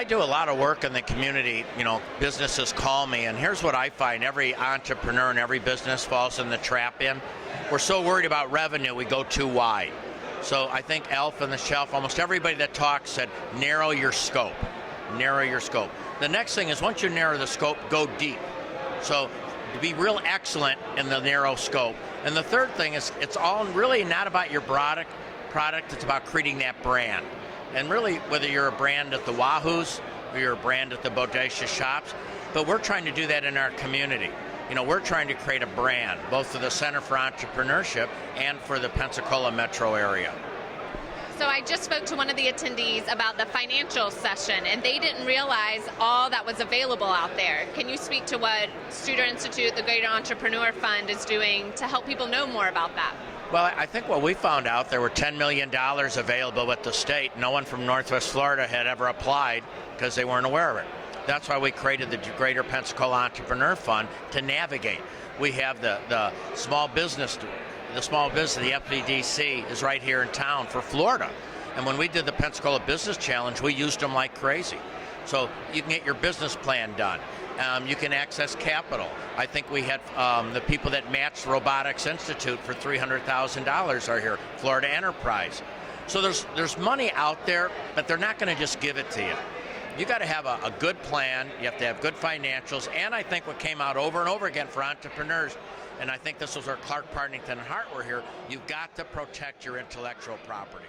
do a lot of work in the community. Businesses call me, and here's what I find. Every entrepreneur and every business falls in the trap in. We're so worried about revenue, we go too wide. So I think Elf on the Shelf, almost everybody that talks said, narrow your scope. Narrow your scope. The next thing is, once you narrow the scope, go deep. So to be real excellent in the narrow scope. And the third thing is, it's all really not about your product, it's about creating that brand. And really, whether you're a brand at the Wahoos or you're a brand at the Bodacious Shops, but we're trying to do that in our community. We're trying to create a brand, both for the Center for Entrepreneurship and for the Pensacola metro area. So I just spoke to one of the attendees about the financial session, and they didn't realize all that was available out there. Can you speak to what Studer Institute, the Greater Entrepreneur Fund, is doing to help people know more about that? Well, I think what we found out, there were $10 million available with the state. No one from Northwest Florida had ever applied because they weren't aware of it. That's why we created the Greater Pensacola Entrepreneur Fund to navigate. We have the small business, the FBDC is right here in town for Florida. And when we did the Pensacola Business Challenge, we used them like crazy. So you can get your business plan done. You can access capital. I think we had the people that matched Robotics Institute for $300,000 are here, Florida Enterprise. So there's money out there, but they're not going to just give it to you. You got to have a good plan. You have to have good financials. And I think what came out over and over again for entrepreneurs, and I think this was where Clark, Partington, and Hart were here, you've got to protect your intellectual property.